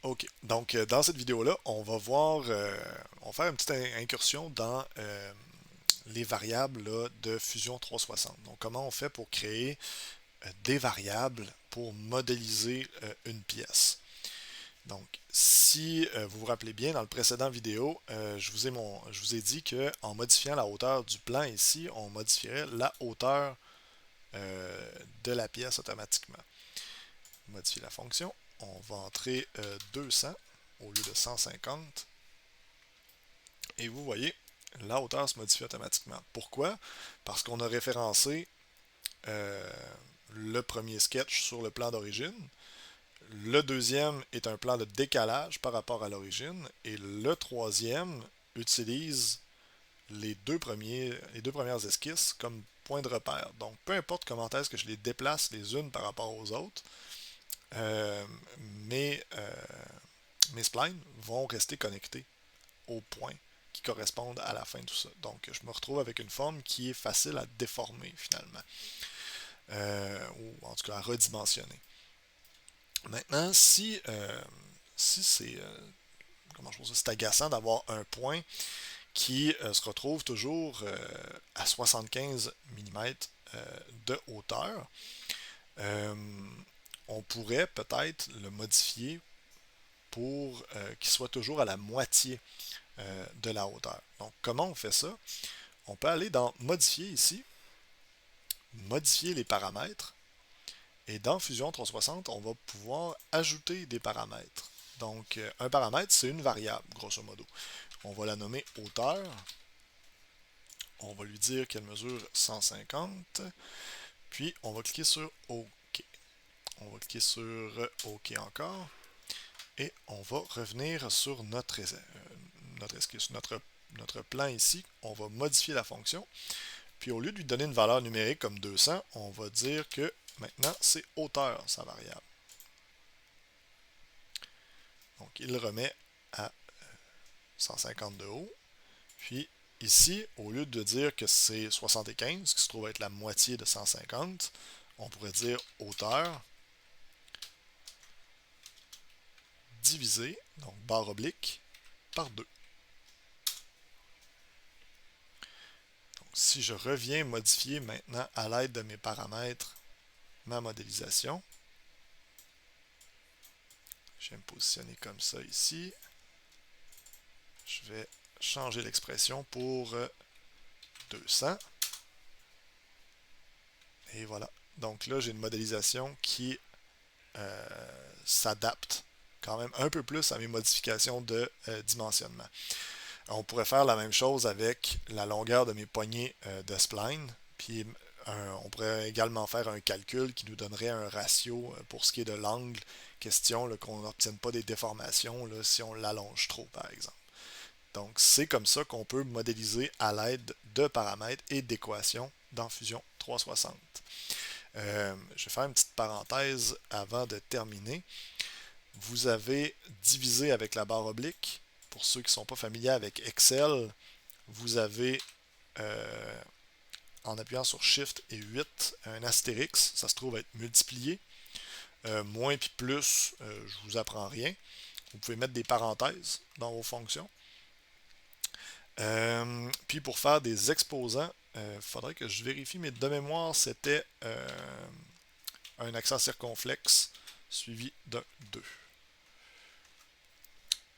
Ok, donc dans cette vidéo-là, on va faire une petite incursion dans les variables là, de Fusion 360. Donc comment on fait pour créer des variables pour modéliser une pièce. Donc si vous vous rappelez bien, dans le précédent vidéo, je vous ai dit que en modifiant la hauteur du plan ici, on modifierait la hauteur de la pièce automatiquement. Modifier la fonction, on va entrer 200 au lieu de 150. Et vous voyez, la hauteur se modifie automatiquement. Pourquoi? Parce qu'on a référencé euh, le premier sketch sur le plan d'origine. Le deuxième est un plan de décalage par rapport à l'origine. Et le troisième utilise les deux premières esquisses comme point de repère. Donc, peu importe comment est-ce que je les déplace les unes par rapport aux autres, euh, mes, euh, mes splines vont rester connectés aux points qui correspondent à la fin de tout ça. Donc, je me retrouve avec une forme qui est facile à déformer finalement, ou en tout cas à redimensionner. Maintenant, si comment je pense, c'est agaçant d'avoir un point qui se retrouve toujours à 75 mm de hauteur, euh, on pourrait peut-être le modifier pour qu'il soit toujours à la moitié de la hauteur. Donc, comment on fait ça? On peut aller dans Modifier ici, modifier les paramètres, et dans Fusion 360, on va pouvoir ajouter des paramètres. Donc, un paramètre, c'est une variable, grosso modo. On va la nommer hauteur. On va lui dire qu'elle mesure 150. Puis, on va cliquer sur OK. On va cliquer sur OK encore. Et on va revenir sur notre plan ici. On va modifier la fonction. Puis, au lieu de lui donner une valeur numérique comme 200, on va dire que maintenant, c'est hauteur, sa variable. Donc, il le remet à 150 de haut. Puis ici, au lieu de dire que c'est 75, qui se trouve être la moitié de 150, on pourrait dire hauteur divisé, donc barre oblique, par 2. Donc, si je reviens modifier maintenant à l'aide de mes paramètres ma modélisation, je vais me positionner comme ça ici. Je vais changer l'expression pour 200. Et voilà. Donc là, j'ai une modélisation qui s'adapte quand même un peu plus à mes modifications de dimensionnement. On pourrait faire la même chose avec la longueur de mes poignées de spline. Puis on pourrait également faire un calcul qui nous donnerait un ratio pour ce qui est de l'angle question, qu'on n'obtienne pas des déformations là, si on l'allonge trop, par exemple. Donc, c'est comme ça qu'on peut modéliser à l'aide de paramètres et d'équations dans Fusion 360. Je vais faire une petite parenthèse avant de terminer. Vous avez divisé avec la barre oblique. Pour ceux qui ne sont pas familiers avec Excel, vous avez, en appuyant sur Shift et 8, un astérix. Ça se trouve être multiplié. Moins puis plus, je vous apprends rien. Vous pouvez mettre des parenthèses dans vos fonctions. Puis pour faire des exposants, il faudrait que je vérifie, mais de mémoire, c'était un accent circonflexe suivi d'un 2.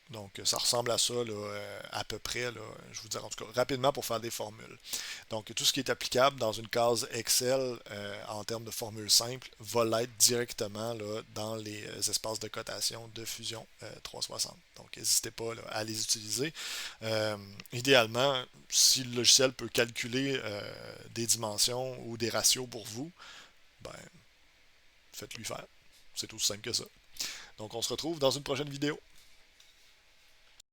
Donc, ça ressemble à ça, là, à peu près, là, je vous dirais en tout cas rapidement pour faire des formules. Donc, tout ce qui est applicable dans une case Excel en termes de formules simples va l'être directement là, dans les espaces de cotation de Fusion 360. Donc, n'hésitez pas là, à les utiliser. Idéalement, si le logiciel peut calculer des dimensions ou des ratios pour vous, ben, faites-lui faire. C'est aussi simple que ça. Donc, on se retrouve dans une prochaine vidéo.